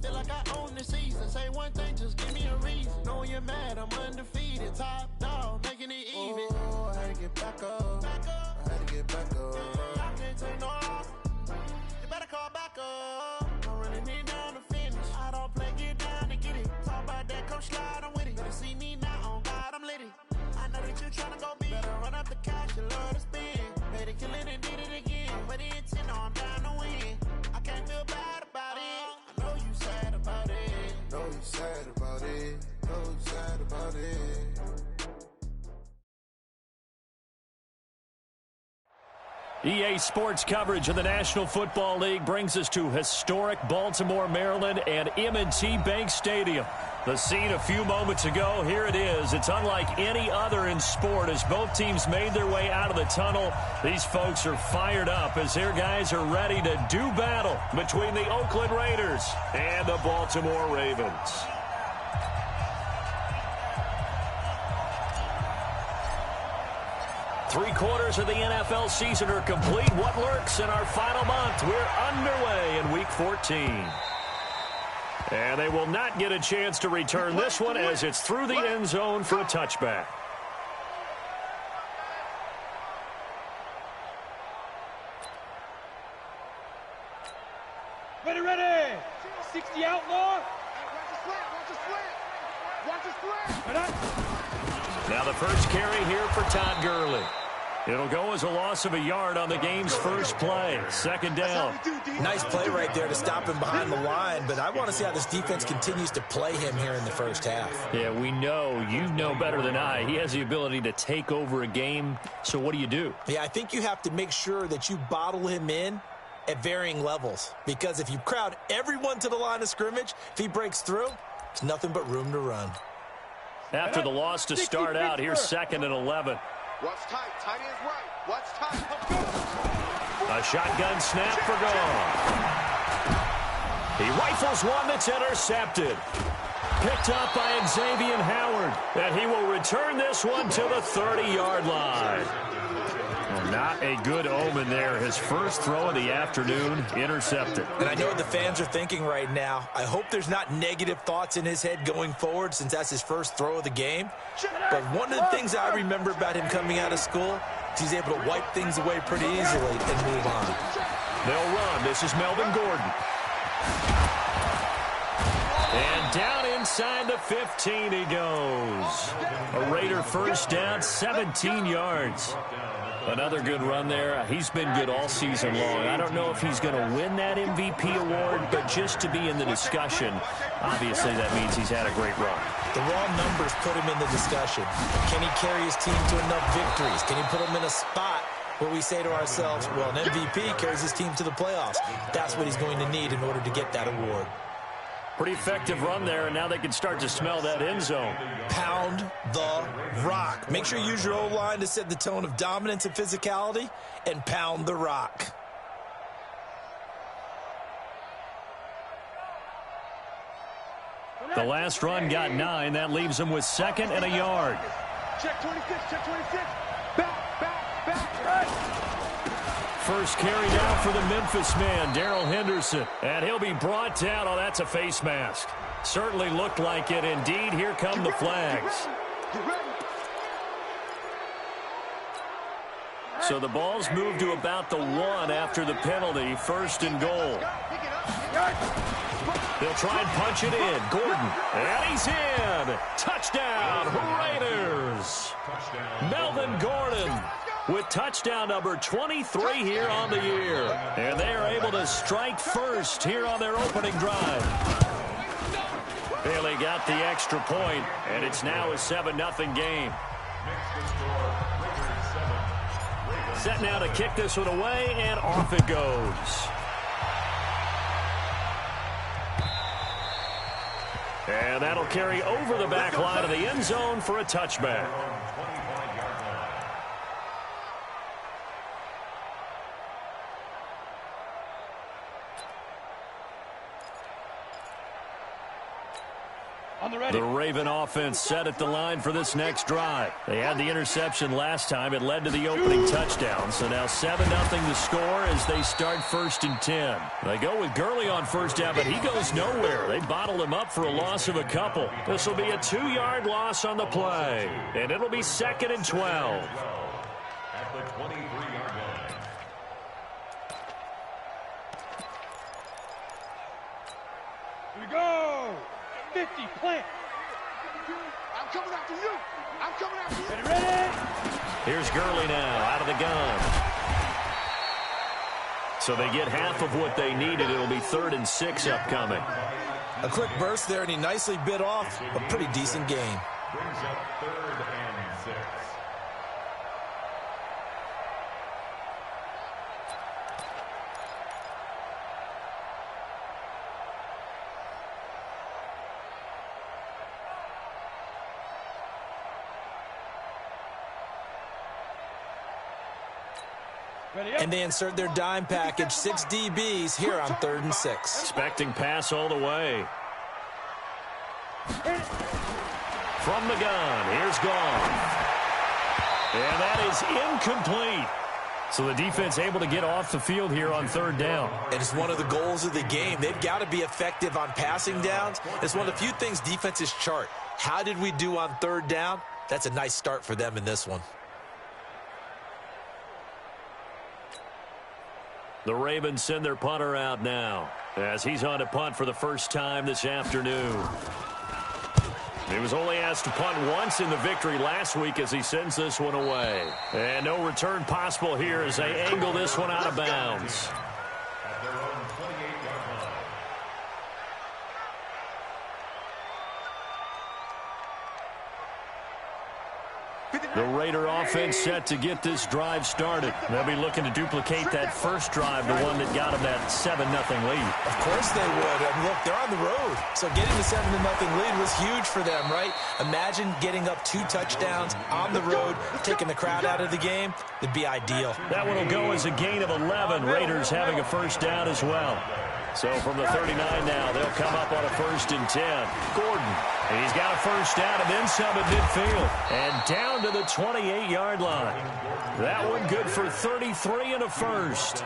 Feel like I own the season. Say one thing, just give me a reason. Knowing you're mad, I'm undefeated. Top dog, making it even. Oh, I had to get back up. I had to get back up. I can't take no loss. You better call back up. I'm running it down to finish. I don't play, get down to get it. Talk about that, come slide, I'm with it. Better see me now, on God, I'm litty. I know that you're trying to go big. Better run up the cash, you love to spend. Made it, kill it, and did it again. But the intent, no, I'm down to win. I can't feel bad about it. I know you sad about it. Know you sad about it. Know you sad about it. EA Sports coverage of the National Football League brings us to historic Baltimore, Maryland, and M&T Bank Stadium. The scene a few moments ago, here it is. It's unlike any other in sport as both teams made their way out of the tunnel. These folks are fired up as their guys are ready to do battle between the Oakland Raiders and the Baltimore Ravens. Three-quarters of the NFL season are complete. What lurks in our final month? We're underway in Week 14. And they will not get a chance to return this one as it's through the end zone for a touchback. Ready, ready. 60 outlaw. Now the first carry here for Todd Gurley. It'll go as a loss of a yard on the game's first play. Second down. Nice play right there to stop him behind the line, but I want to see how this defense continues to play him here in the first half. Yeah, we know. You know better than I. He has the ability to take over a game, so what do? Yeah, I think you have to make sure that you bottle him in at varying levels, because if you crowd everyone to the line of scrimmage, if he breaks through, there's nothing but room to run. After the loss to start out, here's 2nd and 11. What's tight? Tight ends right. What's tight? A shotgun snap for gone. He rifles one that's intercepted. Picked up by Xavier Howard. And he will return this one to the 30-yard line. Well, not a good omen there. His first throw of the afternoon, intercepted. And I know what the fans are thinking right now. I hope there's not negative thoughts in his head going forward since that's his first throw of the game. But one of the things I remember about him coming out of school is he's able to wipe things away pretty easily and move on. They'll run. This is Melvin Gordon. And down inside the 15 he goes. A Raider first down, 17 yards. Another good run there. He's been good all season long. I don't know if he's going to win that MVP award, but just to be in the discussion, obviously that means he's had a great run. The raw numbers put him in the discussion. Can he carry his team to enough victories? Can he put them in a spot where we say to ourselves, well, an MVP carries his team to the playoffs. That's what he's going to need in order to get that award. Pretty effective run there, and now they can start to smell that end zone. Pound the rock. Make sure you use your O-line to set the tone of dominance and physicality, and pound the rock. The last run got 9. That leaves them with 2nd and a yard. Check 26, check 26. Back, right. First carry now for the Memphis man, Darrell Henderson. And he'll be brought down. Oh, that's a face mask. Certainly looked like it. Indeed, here come the flags. So the ball's moved to about the 1 after the penalty. 1st and goal. They'll try and punch it in. Gordon. And he's in. Touchdown, Raiders. Melvin Gordon with touchdown number 23 here on the year. And they are able to strike first here on their opening drive. Bailey got the extra point, and it's now a 7-0 game. Set now to kick this one away, and off it goes. And that'll carry over the back line of the end zone for a touchback. The Raven offense set at the line for this next drive. They had the interception last time. It led to the opening touchdown. So now 7-0 the score as they start 1st and 10. They go with Gurley on first down, but he goes nowhere. They bottled him up for a loss of a couple. This will be a 2-yard loss on the play. And it'll be 2nd and 12. At the 23-yard line. Here we go. 50, plant. I'm coming after you. I'm coming after you. Ready? Here's Gurley now out of the gun. So they get half of what they needed. It'll be 3rd and 6 upcoming. A quick burst there, and he nicely bit off a pretty decent gain. Brings up 3rd and 6. And they insert their dime package, 6 DBs here on 3rd and 6. Expecting pass all the way. From the gun, here's Gone. And that is incomplete. So the defense able to get off the field here on 3rd down. And it's one of the goals of the game. They've got to be effective on passing downs. It's one of the few things defenses chart. How did we do on 3rd down? That's a nice start for them in this one. The Ravens send their punter out now as he's on to punt for the first time this afternoon. He was only asked to punt once in the victory last week as he sends this one away. And no return possible here as they angle this one out of bounds. At their own 28-yard line. The Raider offense set to get this drive started. They'll be looking to duplicate that first drive, the one that got them that 7-0 lead. Of course they would. I mean, look, they're on the road. So getting the 7-0 lead was huge for them, right? Imagine getting up 2 touchdowns on the road, taking the crowd out of the game. It'd be ideal. That one will go as a gain of 11. Raiders having a first down as well. So from the 39 now, they'll come up on a 1st and 10. Gordon, and he's got a first down and then some at midfield. And down to the 28-yard line. That one good for 33 and a first.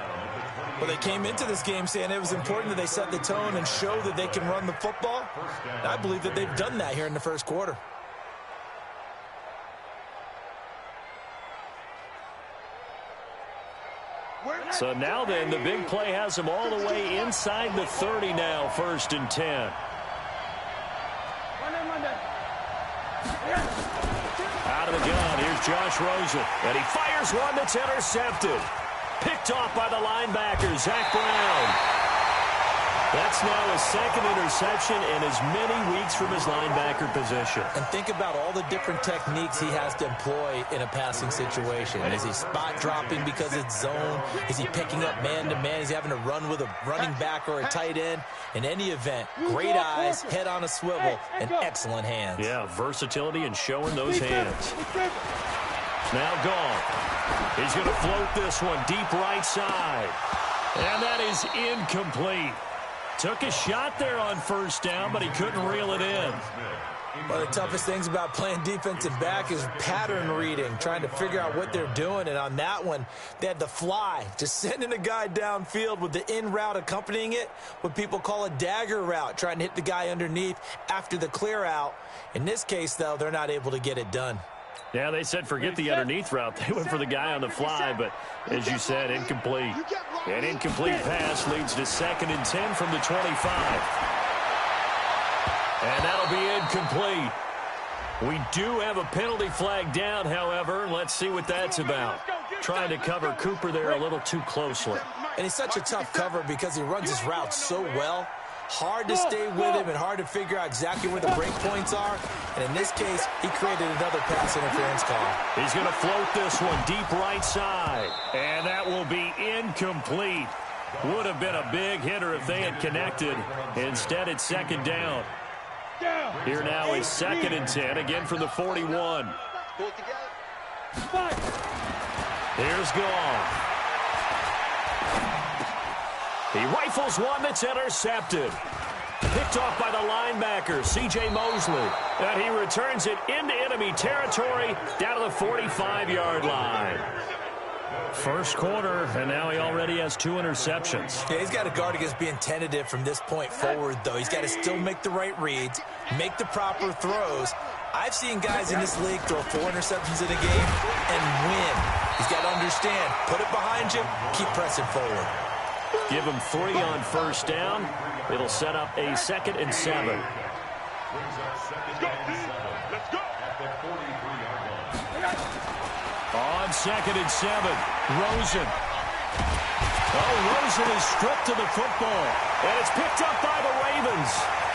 Well, they came into this game saying it was important that they set the tone and show that they can run the football. And I believe that they've done that here in the first quarter. So now then, the big play has them all the way inside the 30 now, 1st and 10. Out of the gun, here's Josh Rosen. And he fires one that's intercepted. Picked off by the linebacker, Zach Brown. That's now his 2nd interception in as many weeks from his linebacker position. And think about all the different techniques he has to employ in a passing situation. Is he spot dropping because it's zone? Is he picking up man-to-man? Is he having to run with a running back or a tight end? In any event, great eyes, head on a swivel, and excellent hands. Yeah, versatility and showing those hands. Now Gone. He's going to float this one deep right side. And that is incomplete. Took a shot there on first down, but he couldn't reel it in. One of the toughest things about playing defensive back is pattern reading, trying to figure out what they're doing. And on that one, they had the fly, just sending a guy downfield with the in route accompanying it, what people call a dagger route, trying to hit the guy underneath after the clear out. In this case, though, they're not able to get it done. Yeah, they said forget the underneath route. They went for the guy on the fly, but as you said, incomplete. An incomplete pass leads to 2nd and 10 from the 25. And that'll be incomplete. We do have a penalty flag down, however. Let's see what that's about. Trying to cover Cooper there a little too closely. And he's such a tough cover because he runs his route so well. Hard to stay with him and hard to figure out exactly where the break points are. And in this case, he created another pass interference call. He's going to float this one deep right side. And that will be incomplete. Would have been a big hitter if they had connected. Instead, it's 2nd down. Here now is 2nd and 10, again from the 41. Here's Gone. He rifles one that's intercepted. picked off by the linebacker, C.J. Mosley. And he returns it into enemy territory down to the 45-yard line. First quarter, and now he already has 2 interceptions. Yeah, he's got to guard against being tentative from this point forward, though. He's got to still make the right reads, make the proper throws. I've seen guys in this league throw 4 interceptions in a game and win. He's got to understand, put it behind you, keep pressing forward. Give him 3 on first down. It'll set up a 2nd and 7. Let's go. At the 43-yard line. On 2nd and 7, Rosen. Oh, Rosen is stripped to the football. And it's picked up by the Ravens.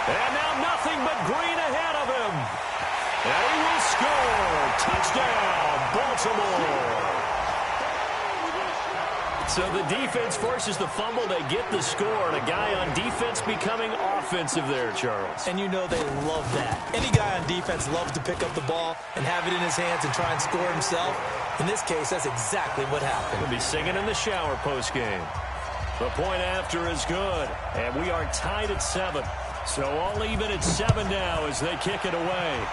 And now nothing but green ahead of him. And he will score. Touchdown, Baltimore. So the defense forces the fumble. They get the score. And a guy on defense becoming offensive there, Charles. And you know they love that. Any guy on defense loves to pick up the ball and have it in his hands and try and score himself. In this case, that's exactly what happened. He'll be singing in the shower postgame. The point after is good. And we are tied at 7. So all even at 7 now as they kick it away.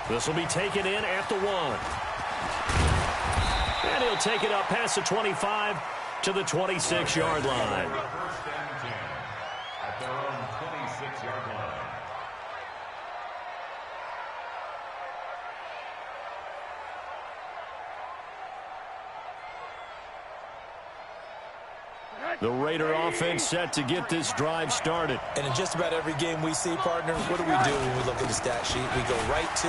This will be taken in at the 1. And he'll take it up past the 25 to the 26-yard line. First and 10 at their own 26-yard line. The Raider offense set to get this drive started. And in just about every game we see, partner, what do we do when we look at the stat sheet? We go right to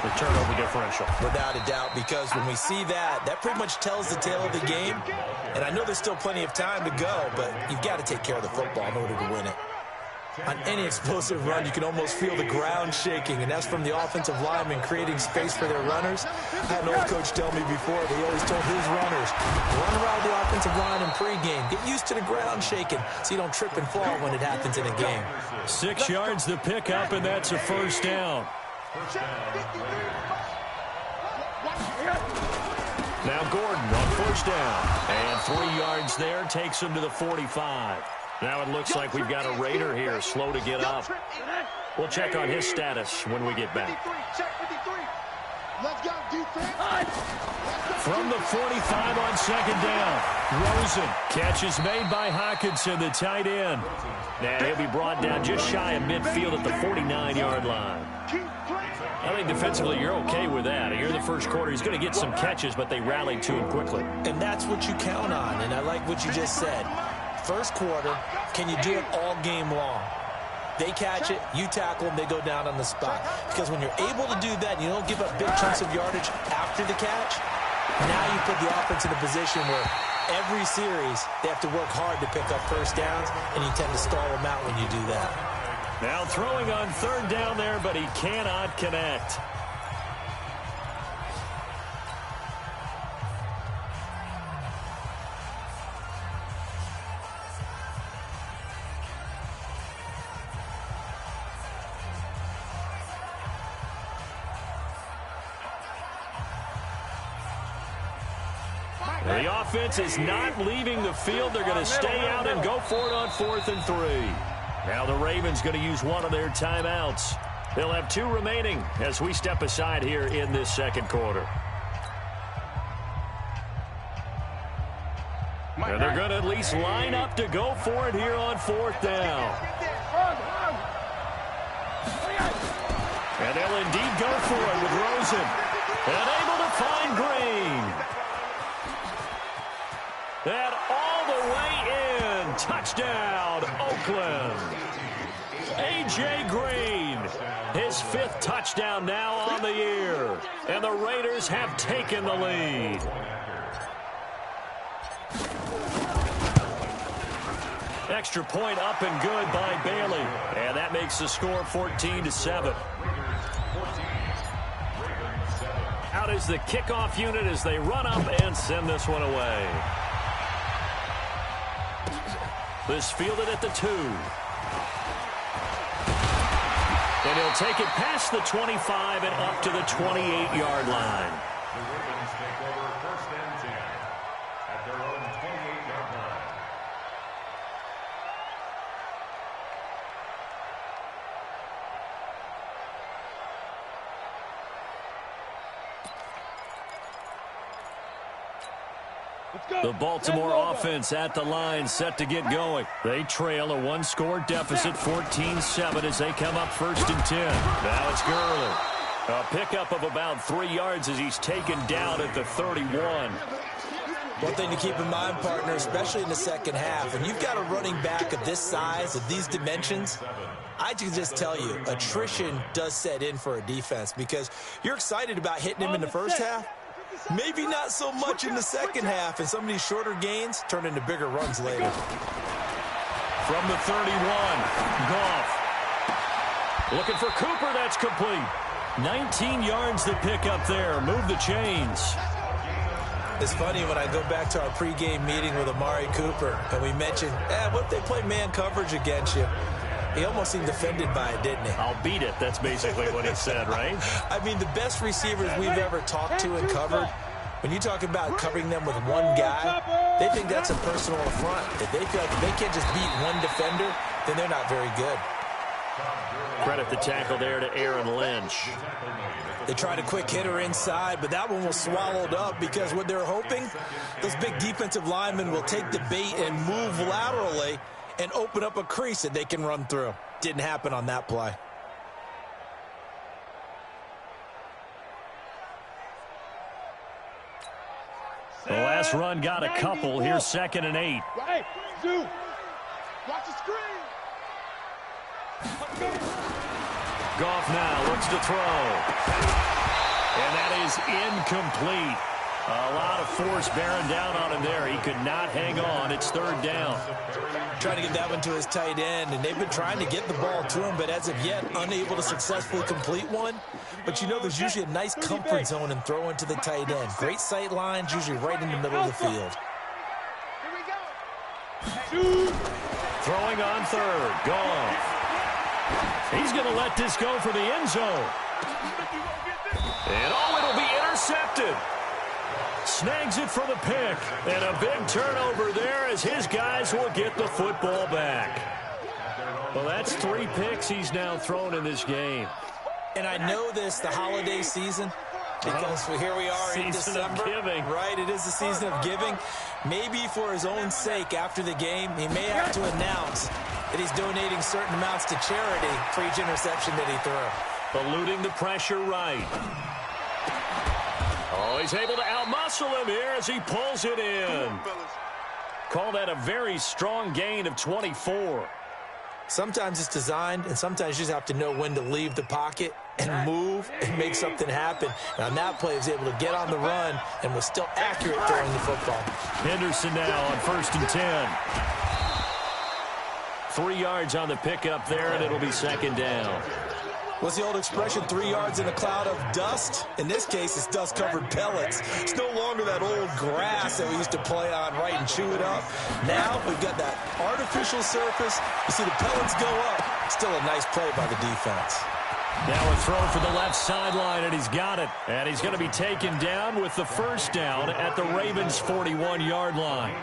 The turnover differential. without a doubt, because when we see that, that pretty much tells the tale of the game. And I know there's still plenty of time to go, but you've got to take care of the football in order to win it. On any explosive run, you can almost feel the ground shaking, and that's from the offensive linemen creating space for their runners. I had an old coach tell me before, but he always told his runners, run around the offensive line in pregame. Get used to the ground shaking so you don't trip and fall when it happens in a game. 6 yards to pick up, and that's a first down. Now Gordon on first down. And 3 yards there takes him to the 45. Now it looks like we've got a Raider here, slow to get up. We'll check on his status when we get back. Let's go, defense. From the 45 on second down, Rosen. Catch is made by Hockenson, the tight end. And he'll be brought down just shy of midfield at the 49-yard line. I think defensively you're okay with that. Here in the first quarter, he's going to get some catches, but they rallied to him quickly. And that's what you count on, and I like what you just said. First quarter, can you do it all game long? They catch it, you tackle them, they go down on the spot. Because when you're able to do that, and you don't give up big chunks of yardage after the catch, now you put the offense in a position where every series they have to work hard to pick up first downs, and you tend to stall them out when you do that. Now throwing on third down there, but he cannot connect. The offense is not leaving the field. They're going to stay out and go for it on 4th and 3. Now the Ravens going to use one of their timeouts. They'll have 2 remaining as we step aside here in this second quarter. And they're going to at least line up to go for it here on 4th down. And they'll indeed go for it with Rosen. And able to find Green. And all the way in. Touchdown, Oakland. A.J. Green, his 5th touchdown now on the year. And the Raiders have taken the lead. Extra point up and good by Bailey. And that makes the score 14-7. Out is the kickoff unit as they run up and send this one away. This fielded at the 2. And he'll take it past the 25 and up to the 28-yard line. The Ravens take over first and 10 at their own 28-yard line. The Baltimore offense at the line, set to get going. They trail a one-score deficit, 14-7, as they come up 1st and 10. Now it's Gurley. A pickup of about 3 yards as he's taken down at the 31. One thing to keep in mind, partner, especially in the second half, when you've got a running back of this size, of these dimensions, I can just tell you, attrition does set in for a defense because you're excited about hitting him in the first half. Maybe not so much in the second half, and some of these shorter gains turn into bigger runs later. From the 31, Goff. Looking for Cooper, that's complete. 19 yards to pick up there. Move the chains. It's funny when I go back to our pregame meeting with Amari Cooper, and we mentioned, what if they play man coverage against you? He almost seemed offended by it, didn't he? I'll beat it. That's basically what he said, right? I mean, the best receivers we've ever talked to and covered, when you talk about covering them with one guy, they think that's a personal affront. If they feel like they can't just beat one defender, then they're not very good. Credit the tackle there to Aaron Lynch. They tried a quick hitter inside, but that one was swallowed up because what they're hoping, those big defensive linemen will take the bait and move laterally and open up a crease that they can run through. Didn't happen on that play. The last run got a couple. Here's 2nd and 8. Hey, Zoo, watch the screen. Goff now looks to throw. And that is incomplete. A lot of force bearing down on him there. He could not hang on. It's 3rd down. Trying to get that one to his tight end, and they've been trying to get the ball to him, but as of yet, unable to successfully complete one. But you know, there's usually a nice comfort zone in throwing to the tight end. Great sight lines, usually right in the middle of the field. Throwing on 3rd. Goff. He's going to let this go for the end zone. And it'll be intercepted. Snags it for the pick. And a big turnover there as his guys will get the football back. Well, that's 3 picks he's now thrown in this game. And I know this, the holiday season, because here we are in December. Giving. Right, it is the season of giving. Maybe for his own sake after the game, he may have to announce that he's donating certain amounts to charity for each interception that he threw. Eluding the pressure right. Oh, he's able to outmuscle him here as he pulls it in. Call that a very strong gain of 24. Sometimes it's designed, and sometimes you just have to know when to leave the pocket and move and make something happen. And on that play, he was able to get on the run and was still accurate throwing the football. Henderson now on 1st and 10. 3 yards on the pickup there, and it'll be 2nd down. What's the old expression, 3 yards in a cloud of dust? In this case, it's dust-covered pellets. It's no longer that old grass that we used to play on, right, and chew it up. Now we've got that artificial surface. You see the pellets go up. Still a nice play by the defense. Now a throw for the left sideline, and he's got it. And he's going to be taken down with the 1st down at the Ravens' 41-yard line.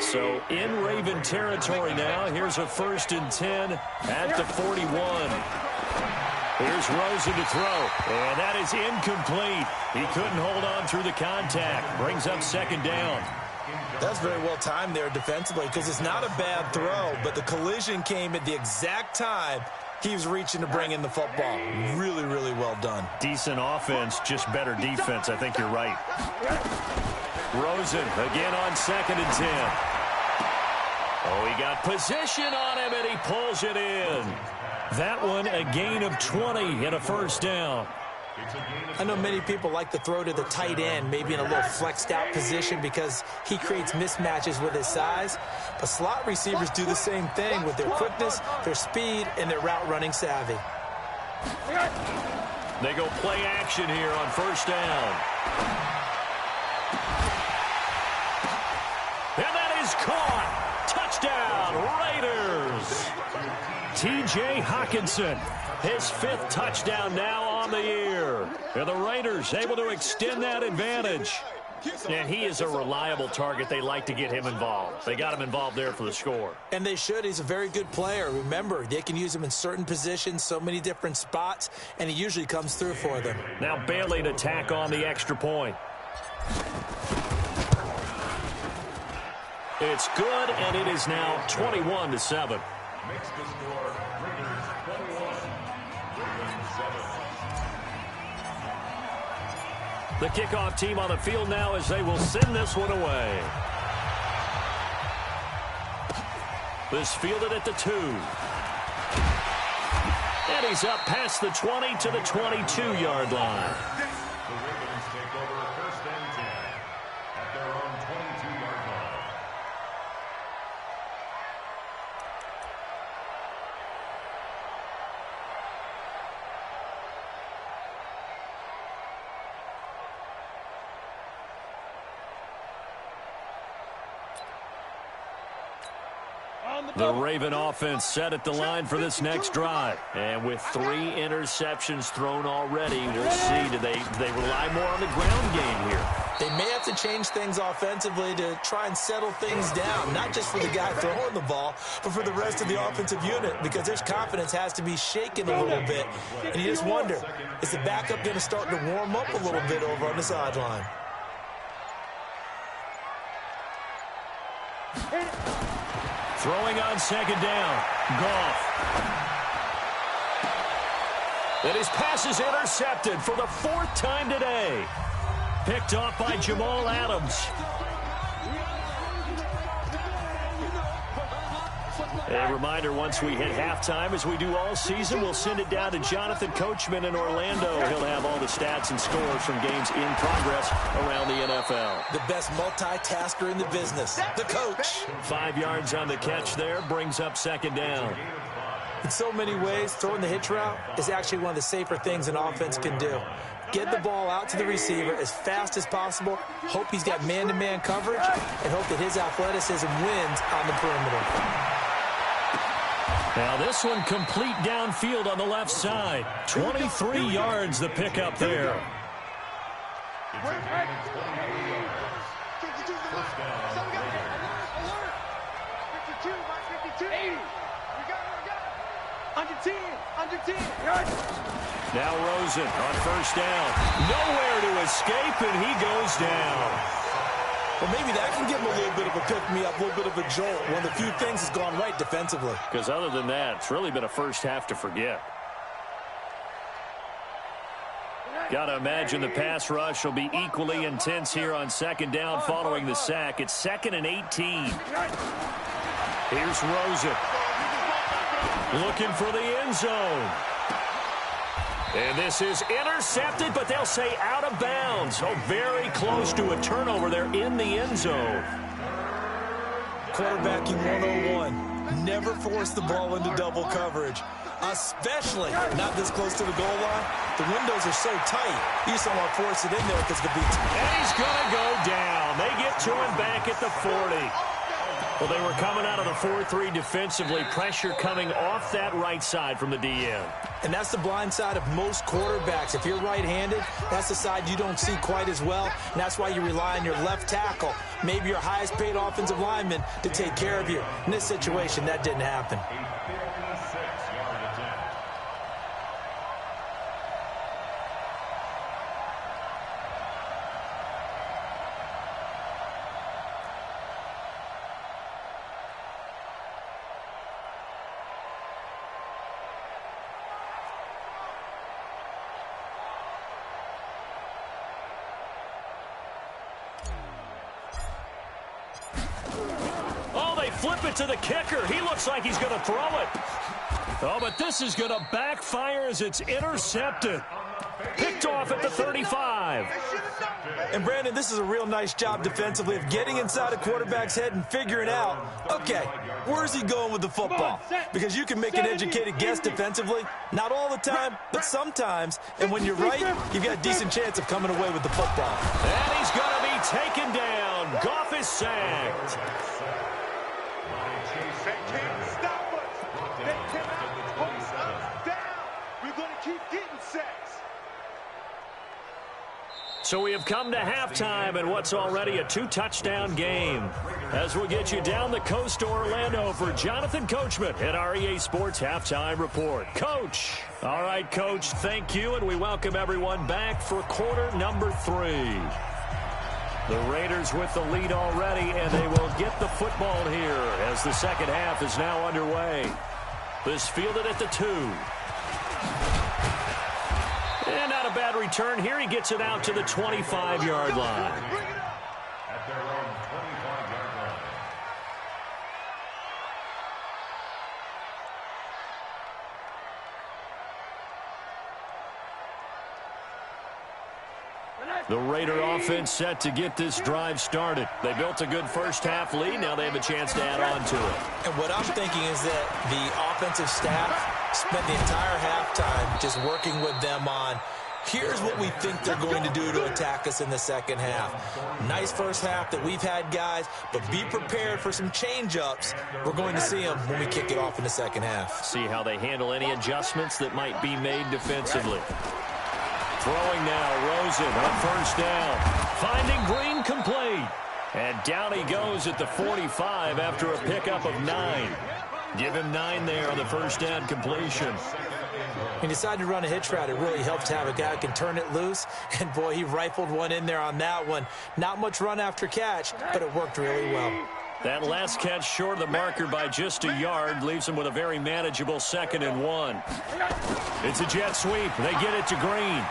So in Raven territory now. Here's a 1st and 10 at the 41. Here's Rosen to throw. And that is incomplete. He couldn't hold on through the contact. Brings up 2nd down. That's very well timed there defensively because it's not a bad throw, but the collision came at the exact time he was reaching to bring in the football. Really, really well done. Decent offense, just better defense. I think you're right. Rosen again on 2nd and 10. Oh, he got position on him, and he pulls it in. That one, a gain of 20 and a 1st down. I know many people like to throw to the tight end, maybe in a little flexed out position because he creates mismatches with his size. But slot receivers do the same thing with their quickness, their speed, and their route running savvy. They go play action here on 1st down. And that is caught. Touchdown, Raiders. T.J. Hockenson, his 5th touchdown now on the year. And the Raiders able to extend that advantage. And he is a reliable target. They like to get him involved. They got him involved there for the score. And they should. He's a very good player. Remember, they can use him in certain positions, so many different spots, and he usually comes through for them. Now Bailey to tack on the extra point. It's good, and it is now 21-7. Makes the score Raiders 21, Ravens 7. The kickoff team on the field now as they will send this one away. This fielded at the 2. And he's up past the 20 to the 22-yard line. The Ravens take over 1st and 10 at their own 22-yard line. The Raven offense set at the line for this next drive. And with 3 interceptions thrown already, we'll see, do they rely more on the ground game here? They may have to change things offensively to try and settle things down, not just for the guy throwing the ball, but for the rest of the offensive unit, because their confidence has to be shaken a little bit. And you just wonder, is the backup going to start to warm up a little bit over on the sideline? Throwing on 2nd down. Goff. And his pass is intercepted for the 4th time today. Picked off by Jamal Adams. A reminder, once we hit halftime, as we do all season, we'll send it down to Jonathan Coachman in Orlando. He'll have all the stats and scores from games in progress around the NFL. The best multitasker in the business, the coach. 5 yards on the catch there, brings up 2nd down. In so many ways, throwing the hitch route is actually one of the safer things an offense can do. Get the ball out to the receiver as fast as possible, hope he's got man-to-man coverage, and hope that his athleticism wins on the perimeter. Now this one complete downfield on the left side. 23 yards the pickup there. It's a gain of 23 yards. 1st down, Raiders. 52, 80. We got it. Under 10. Now Rosen on 1st down. Nowhere to escape, and he goes down. Well, maybe that can give him a little bit of a pick-me-up, a little bit of a jolt. One of the few things that's gone right defensively. Because other than that, it's really been a first half to forget. Got to imagine the pass rush will be equally intense here on 2nd down following the sack. It's 2nd and 18. Here's Rosen. Looking for the end zone. And this is intercepted, but they'll say out of bounds. Oh, very close to a turnover there in the end zone. Quarterbacking 101. Never force the ball into double coverage, especially not this close to the goal line. The windows are so tight, you just don't want to force it in there because it could be... And he's going to go down. They get to him back at the 40. Well, they were coming out of the 4-3 defensively. Pressure coming off that right side from the DN. And that's the blind side of most quarterbacks. If you're right-handed, that's the side you don't see quite as well. And that's why you rely on your left tackle, maybe your highest-paid offensive lineman, to take care of you. In this situation, that didn't happen. A 56-yard attempt. Flip it to the kicker. He looks like he's going to throw it. Oh, but this is going to backfire as it's intercepted. Picked off at the 35. And, Brandon, this is a real nice job defensively of getting inside a quarterback's head and figuring out, okay, where's he going with the football? Because you can make an educated guess defensively. Not all the time, but sometimes. And when you're right, you've got a decent chance of coming away with the football. And he's going to be taken down. Goff is sacked. They can't stop us. They cannot hold us down. We're going to keep getting sacks. So we have come to halftime in what's already a 2-touchdown game. As we'll get you down the coast to Orlando for Jonathan Coachman at our EA Sports Halftime Report. Coach. All right, Coach, thank you, and we welcome everyone back for quarter number 3. The Raiders with the lead already, and they will get the football here as the second half is now underway. This fielded at the 2. And not a bad return here. He gets it out to the 25-yard line. At their own 25-yard line. The Raider offense set to get this drive started. They built a good first-half lead. Now they have a chance to add on to it. And what I'm thinking is that the offensive staff spent the entire halftime just working with them on, here's what we think they're going to do to attack us in the second half. Nice first half that we've had, guys, but be prepared for some change-ups. We're going to see them when we kick it off in the second half. See how they handle any adjustments that might be made defensively. Throwing now, Rosen on first down. Finding Green complete. And down he goes at the 45 after a pickup of 9. Give him 9 there on the first down completion. He decided to run a hitch route. It really helped to have a guy who can turn it loose. And, boy, he rifled one in there on that one. Not much run after catch, but it worked really well. That last catch short of the marker by just a yard leaves him with a very manageable 2nd and 1. It's a jet sweep. They get it to Green.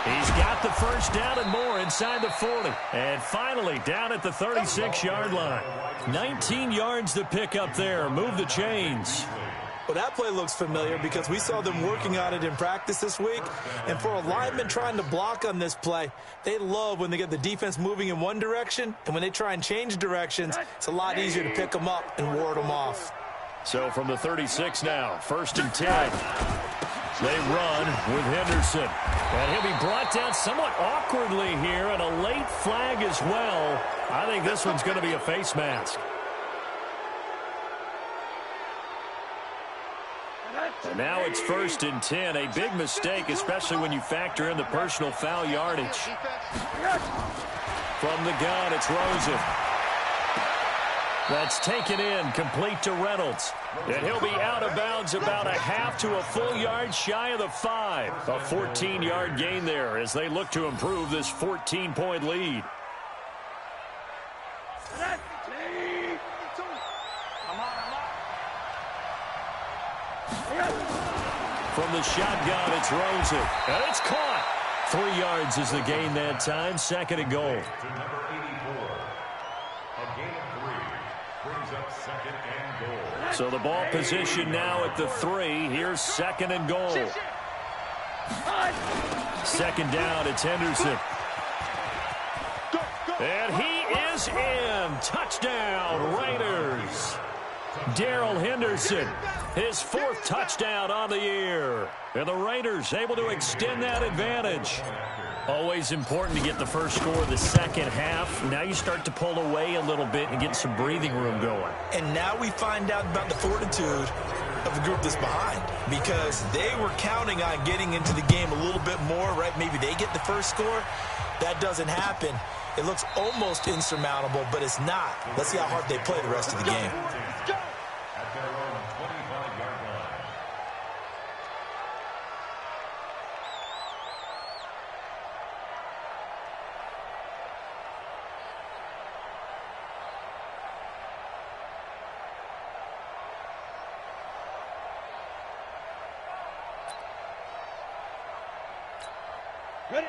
He's got the first down and more inside the 40. And finally down at the 36-yard line. 19 yards to pick up there. Move the chains. Well, that play looks familiar because we saw them working on it in practice this week. And for a lineman trying to block on this play, they love when they get the defense moving in one direction. And when they try and change directions, it's a lot easier to pick them up and ward them off. So from the 36 now, 1st and 10. They run with Henderson. And he'll be brought down somewhat awkwardly here, and a late flag as well. I think this one's going to be a face mask. And now it's 1st and 10. A big mistake, especially when you factor in the personal foul yardage. From the gun, it's Rosen. That's taken in, complete to Reynolds. And he'll be out of bounds about a half to a full yard shy of the 5. A 14-yard gain there as they look to improve this 14-point lead. From the shotgun, it's Rosen. And it's caught. 3 yards is the gain that time. 2nd and goal. To number 84. A gain of 3 brings up 2nd and goal. So the ball position now at the 3. Here's 2nd and goal. 2nd down, it's Henderson. And he is in. Touchdown, Raiders. Darrell Henderson, his 4th touchdown on the year. And the Raiders able to extend that advantage. Always important to get the first score of the second half. Now you start to pull away a little bit and get some breathing room going. And now we find out about the fortitude of the group that's behind, because they were counting on getting into the game a little bit more, right? Maybe they get the first score. That doesn't happen. It looks almost insurmountable, but it's not. Let's see how hard they play the rest of the game. At their own 25-yard line.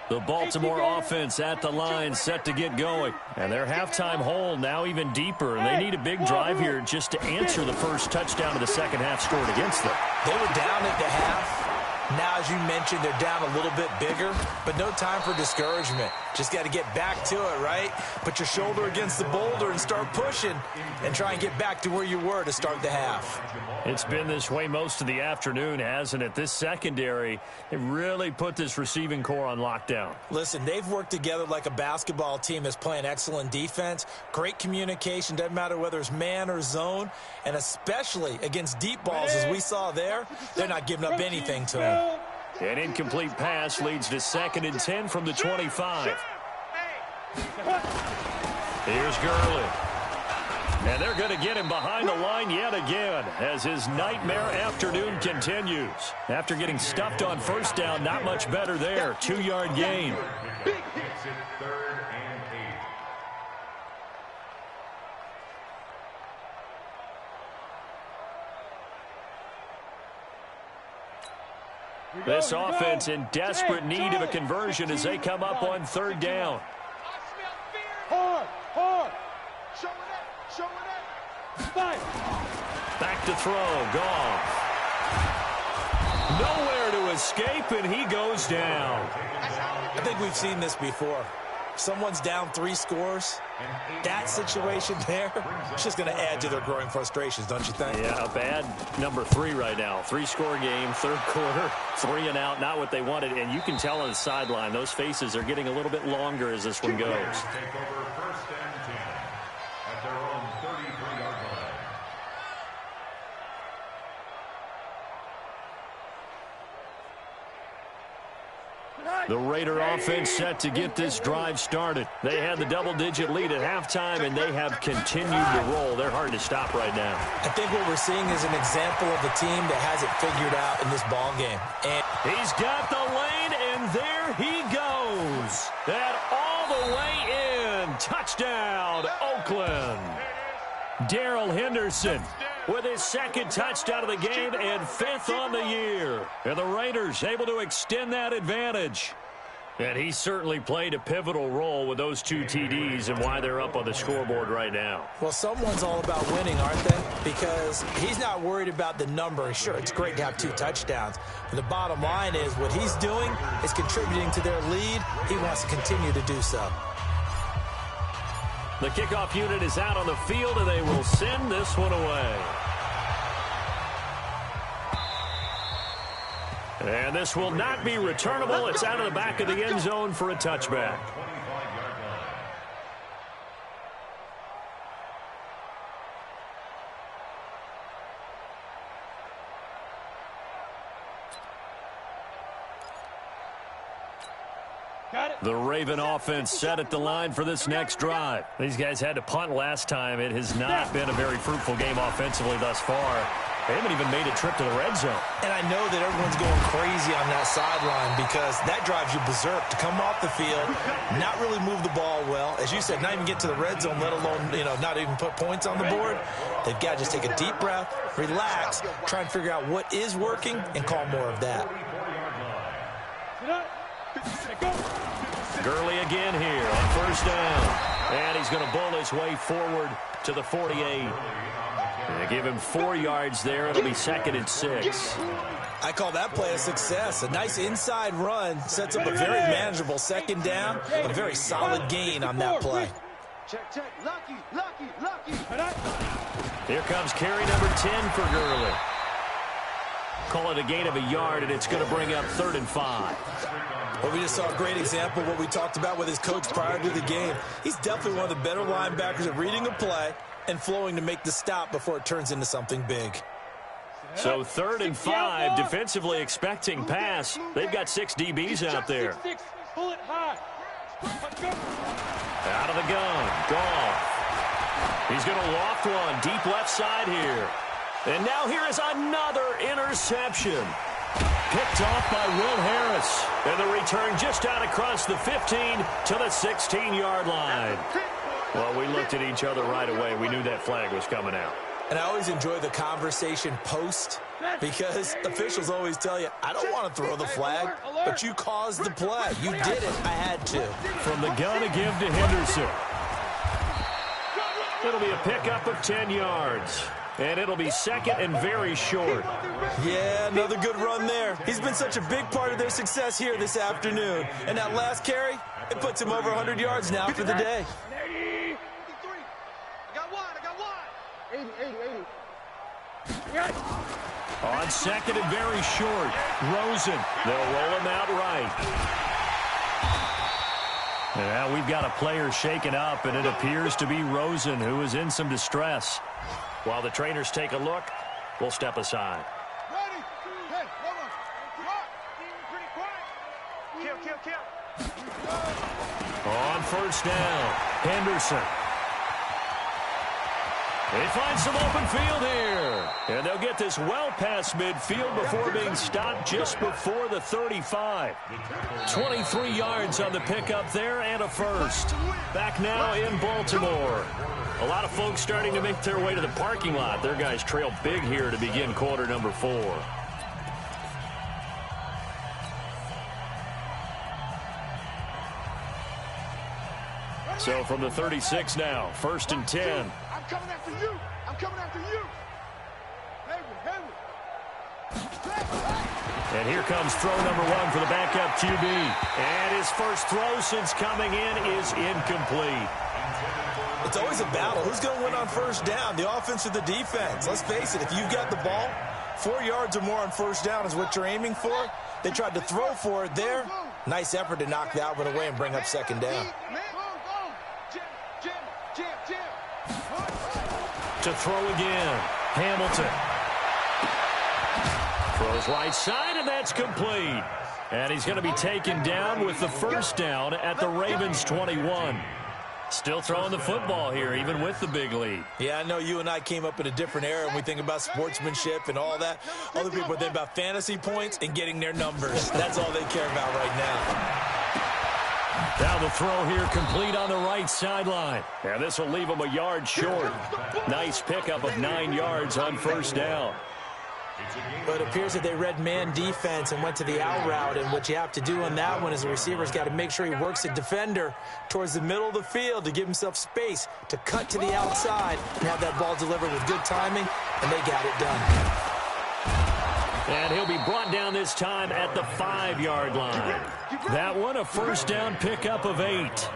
The Baltimore offense at the line set to get going. And their halftime hole now even deeper. And they need a big drive here just to answer the first touchdown of the second half scored against them. They were down at the half. Now, as you mentioned, they're down a little bit bigger, but no time for discouragement. Just got to get back to it, right? Put your shoulder against the boulder and start pushing and try and get back to where you were to start the half. It's been this way most of the afternoon, hasn't it? This secondary, they really put this receiving core on lockdown. Listen, they've worked together like a basketball team that's playing excellent defense. Great communication, doesn't matter whether it's man or zone, and especially against deep balls as we saw there, they're not giving up anything to them. An incomplete pass leads to 2nd and 10 from the 25. Here's Gurley. And they're going to get him behind the line yet again as his nightmare afternoon continues. After getting stuffed on first down, not much better there. 2-yard gain. it 3rd and 8. This offense in desperate need of a conversion as they come up on 3rd down. Hard. Show it up. Back to throw. Goff. Nowhere to escape, and he goes down. I think we've seen this before. Someone's down 3 scores. That situation there, it's just going to add to their growing frustrations, don't you think? Yeah, a bad number 3 right now. 3-score game, 3rd quarter, 3 and out, not what they wanted. And you can tell on the sideline, those faces are getting a little bit longer as this one goes. Take over 1st and 10 at their own 33-yard line. The Raider offense set to get this drive started. They had the double-digit lead at halftime, and they have continued to roll. They're hard to stop right now. I think what we're seeing is an example of a team that has it figured out in this ball game. And he's got the lane, and there he goes. And all the way in. Touchdown, Oakland. Darrell Henderson with his 2nd touchdown of the game and 5th on the year. And the Raiders able to extend that advantage. And he certainly played a pivotal role with those 2 TDs and why they're up on the scoreboard right now. Well, someone's all about winning, aren't they? Because he's not worried about the number. Sure, it's great to have 2 touchdowns. But the bottom line is what he's doing is contributing to their lead. He wants to continue to do so. The kickoff unit is out on the field, and they will send this one away. And this will not be returnable. It's out of the back of the end zone for a touchback. The Raven offense set at the line for this next drive. These guys had to punt last time. It has not been a very fruitful game offensively thus far. They haven't even made a trip to the red zone. And I know that everyone's going crazy on that sideline because that drives you berserk to come off the field, not really move the ball well. As you said, not even get to the red zone, let alone, not even put points on the board. They've got to just take a deep breath, relax, try and figure out what is working, and call more of that. Gurley again here on 1st down. And he's going to bull his way forward to the 48. They give him 4 yards there. It'll be 2nd and 6. I call that play a success. A nice inside run sets up a very manageable 2nd down. A very solid gain on that play. Check. Lucky. Here comes carry number 10 for Gurley. Call it a gain of a yard, and it's going to bring up 3rd and 5. Well, we just saw a great example of what we talked about with his coach prior to the game. He's definitely one of the better linebackers at reading a play and flowing to make the stop before it turns into something big. So 3rd and 5, defensively expecting pass. They've got 6 DBs out there. Pull it high. Out of the gun, Goff. He's going to loft one deep left side here. And now here is another interception. Picked off by Will Harris. And the return just out across the 15 to the 16-yard line. Well, we looked at each other right away. We knew that flag was coming out. And I always enjoy the conversation post because officials always tell you, I don't want to throw the flag, but you caused the play. You did it. I had to. From the gun to give to Henderson. It'll be a pickup of 10 yards. And it'll be 2nd and very short. Yeah, another good run there. He's been such a big part of their success here this afternoon. And that last carry, it puts him over 100 yards now for the day. 83. I got one. 80. On 2nd and very short, Rosen. They'll roll him out right. Now we've got a player shaken up, and it appears to be Rosen, who is in some distress. While the trainers take a look, we'll step aside. Ready? Hey, pretty quiet. Kill. On 1st down, Henderson. They find some open field here. And they'll get this well past midfield before being stopped just before the 35. 23 yards on the pickup there and a first. Back now in Baltimore. A lot of folks starting to make their way to the parking lot. Their guys trail big here to begin quarter number 4. So from the 36 now, 1st and 10. I'm coming after you. I'm coming after you. And here comes throw number 1 for the backup QB. And his first throw since coming in is incomplete. It's always a battle. Who's going to win on first down, the offense or the defense? Let's face it, if you've got the ball, 4 yards or more on first down is what you're aiming for. They tried to throw for it there. Nice effort to knock that one away and bring up second down. To throw again, Hamilton. Throws right side, and that's complete. And he's going to be taken down with the first down at the Ravens 21. Still throwing the football here, even with the big lead. Yeah, I know you and I came up in a different era when we think about sportsmanship and all that. Other people think about fantasy points and getting their numbers. That's all they care about right now. Now the throw here complete on the right sideline. And this will leave him a yard short. Nice pickup of 9 yards on first down. But it appears that they read man defense and went to the out route. And what you have to do on that one is the receiver's got to make sure he works the defender towards the middle of the field to give himself space to cut to the outside and have that ball delivered with good timing, and they got it done. And he'll be brought down this time at the 5-yard line. That one, a first down pickup of 8.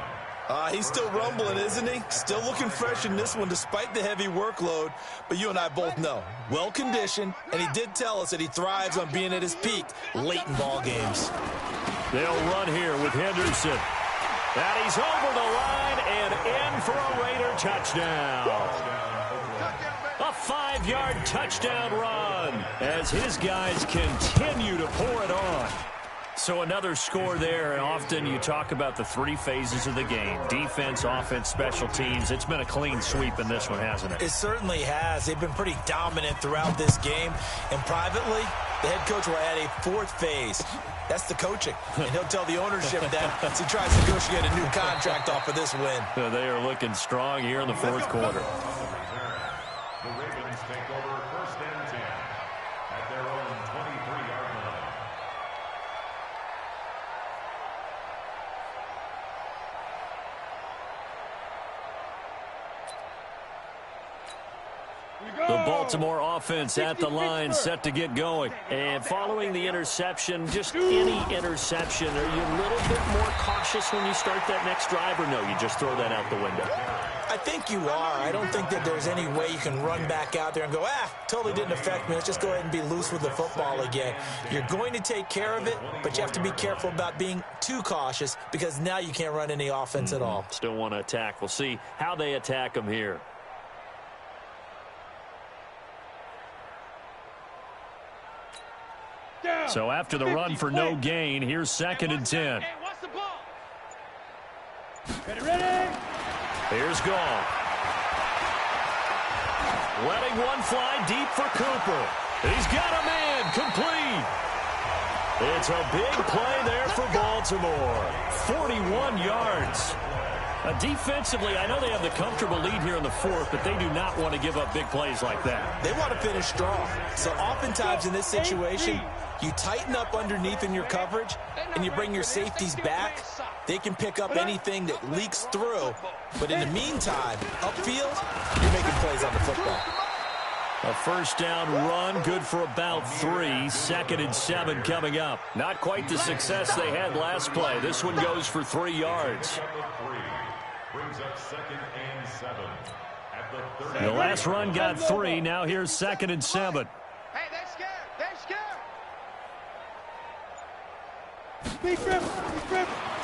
He's still rumbling, isn't he? Still looking fresh in this one despite the heavy workload. But you and I both know, well-conditioned, and he did tell us that he thrives on being at his peak late in ball games. They'll run here with Henderson. And he's over the line and in for a Raider touchdown. A 5-yard touchdown run as his guys continue to pour it on. So another score there, and often you talk about the 3 phases of the game. Defense, offense, special teams. It's been a clean sweep in this one, hasn't it? It certainly has. They've been pretty dominant throughout this game. And privately, the head coach will add a 4th phase. That's the coaching. And he'll tell the ownership that as he tries to negotiate a new contract off of this win. They are looking strong here in the 4th quarter. The Ravens take over 1st and 10 at their own 23-yard line. The Baltimore offense at the line, set to get going. And following the interception, just any interception, are you a little bit more cautious when you start that next drive, or no, you just throw that out the window? I think you are. I don't think that there's any way you can run back out there and go, totally didn't affect me. Let's just go ahead and be loose with the football again. You're going to take care of it, but you have to be careful about being too cautious because now you can't run any offense at all. Still want to attack. We'll see how they attack them here. So after the run for no gain, here's 2nd and 10. Ready? Here's Gall. Letting one fly deep for Cooper. He's got a man complete. It's a big play there for Baltimore. 41 yards. Defensively, I know they have the comfortable lead here in the 4th, but they do not want to give up big plays like that. They want to finish strong. So oftentimes in this situation, you tighten up underneath in your coverage, and you bring your safeties back. They can pick up anything that leaks through. But in the meantime, upfield, you're making plays on the football. A first down run, good for about 3. 2nd and 7 coming up. Not quite the success they had last play. This one goes for 3 yards. Brings up 2nd and 7 at the 30. The last run got 3. Now here's 2nd and 7. Hey, they're scared. They're scared.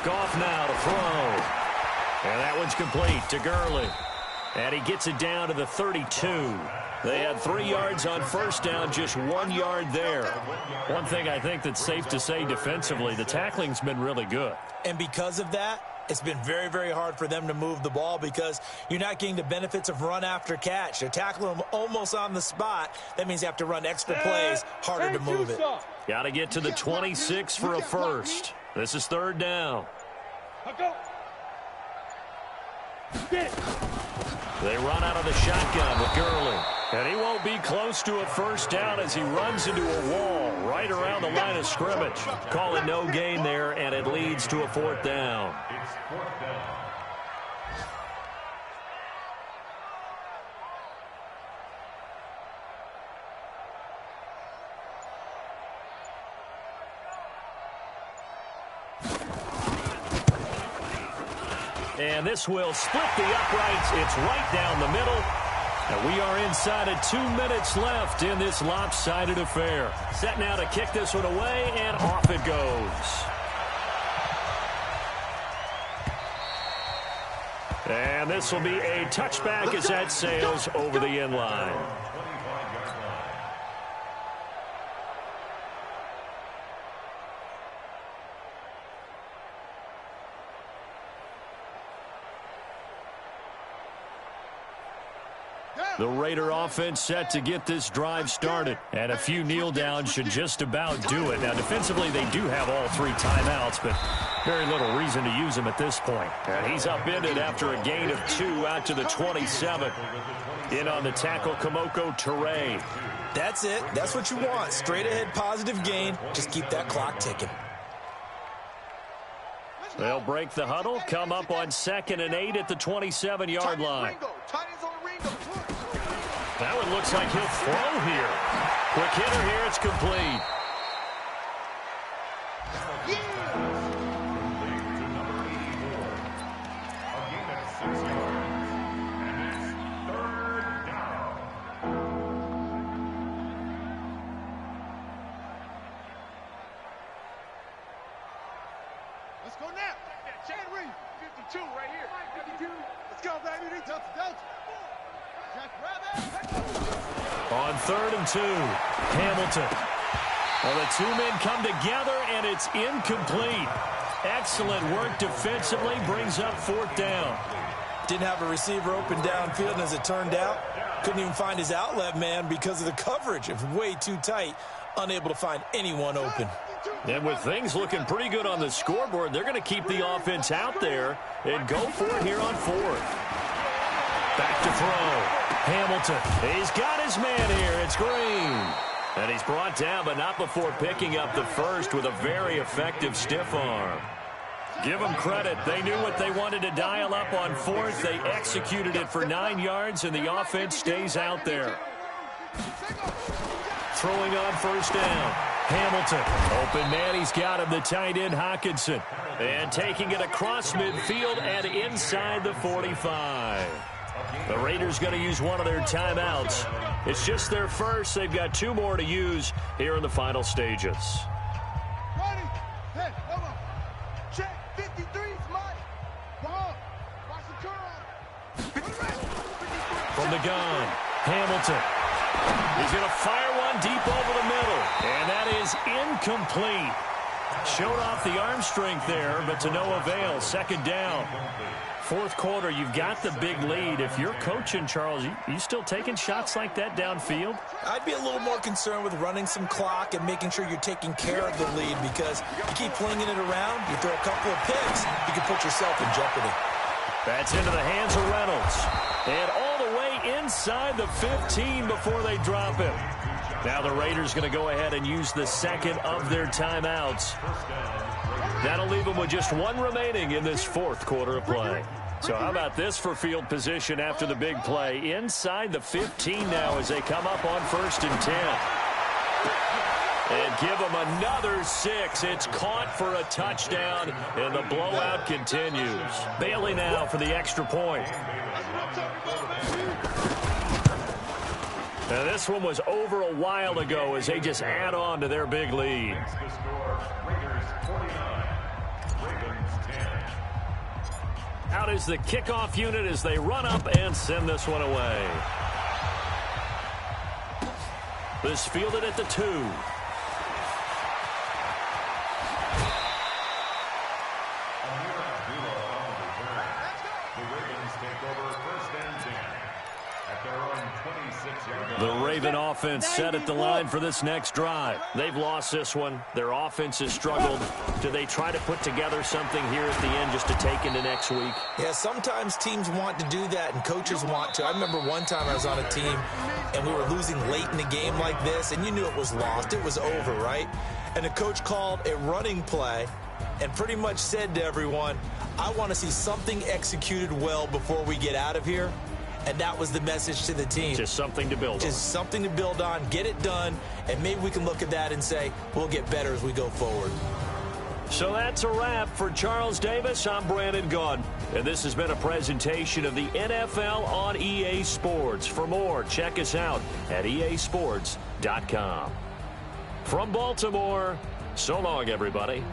Goff now to throw. And that one's complete to Gurley. And he gets it down to the 32. They had 3 yards on first down, just 1 yard there. One thing I think that's safe to say defensively, the tackling's been really good. And because of that, It's been very, very hard for them to move the ball because you're not getting the benefits of run after catch. They're tackling them almost on the spot. That means you have to run extra plays, harder to move it. Got to get to the 26 for a first. This is third down. They run out of the shotgun with Gurley. And he won't be close to a first down as he runs into a wall right around the line of scrimmage. Call it no gain there, and it leads to a fourth down. It's fourth down. And this will split the uprights. It's right down the middle. And we are inside of 2 minutes left in this lopsided affair. Set now to kick this one away, and off it goes. And this will be a touchback as that sails over the end line. The Raider offense set to get this drive started. And a few kneel downs should just about do it. Now, defensively, they do have all 3 timeouts, but very little reason to use them at this point. And he's upended after a gain of 2 out to the 27. In on the tackle, Kamoko Toure. That's it. That's what you want. Straight ahead positive gain. Just keep that clock ticking. They'll break the huddle, come up on 2nd and 8 at the 27-yard line. That one looks like he'll throw here. Quick hitter here, it's complete. Let's go now. Chad Reed, 52 right here. 52. Let's go, baby. Delta. On 3rd and 2, Hamilton. Well, the 2 men come together, and it's incomplete. Excellent work defensively, brings up 4th down. Didn't have a receiver open downfield, and as it turned out, couldn't even find his outlet man because of the coverage. It was way too tight, unable to find anyone open. And with things looking pretty good on the scoreboard, they're going to keep the offense out there and go for it here on 4th. Back to throw. Hamilton, he's got his man here. It's Green. And he's brought down, but not before picking up the first with a very effective stiff arm. Give them credit. They knew what they wanted to dial up on 4th. They executed it for 9 yards, and the offense stays out there. Throwing on 1st down. Hamilton, open man, he's got him, the tight end Hockenson. And taking it across midfield and inside the 45. The Raiders going to use one of their timeouts. It's just their first. They've got 2 more to use here in the final stages. Ready? Hey, come on. Check 53's Mike. Come on. Watch the curl. From the gun, Hamilton. He's going to fire one deep over the middle. And that is incomplete. Showed off the arm strength there, but to no avail. 2nd down. 4th quarter, you've got the big lead. If you're coaching, Charles, you still taking shots like that downfield? I'd be a little more concerned with running some clock and making sure you're taking care of the lead, because you keep flinging it around, you throw a couple of picks, you can put yourself in jeopardy. That's into the hands of Reynolds. And all the way inside the 15 before they drop him. Now the Raiders going to go ahead and use the 2nd of their timeouts. That'll leave them with just 1 remaining in this 4th quarter of play. So how about this for field position after the big play? Inside the 15 now as they come up on 1st and 10. And give them another 6. It's caught for a touchdown, and the blowout continues. Bailey now for the extra point. Now this one was over a while ago as they just add on to their big lead. The score, Raiders 49, Ravens 10. Out is the kickoff unit as they run up and send this one away. This fielded at the 2. The Raven offense set at the line for this next drive. They've lost this one. Their offense has struggled. Do they try to put together something here at the end just to take into next week? Yeah, sometimes teams want to do that and coaches want to. I remember one time I was on a team and we were losing late in a game like this, and you knew it was lost. It was over, right? And the coach called a running play and pretty much said to everyone, I want to see something executed well before we get out of here. And that was the message to the team. Just something to build on. Just something to build on, get it done, and maybe we can look at that and say, we'll get better as we go forward. So that's a wrap for Charles Davis. I'm Brandon Gaudin, and this has been a presentation of the NFL on EA Sports. For more, check us out at easports.com. From Baltimore, so long, everybody.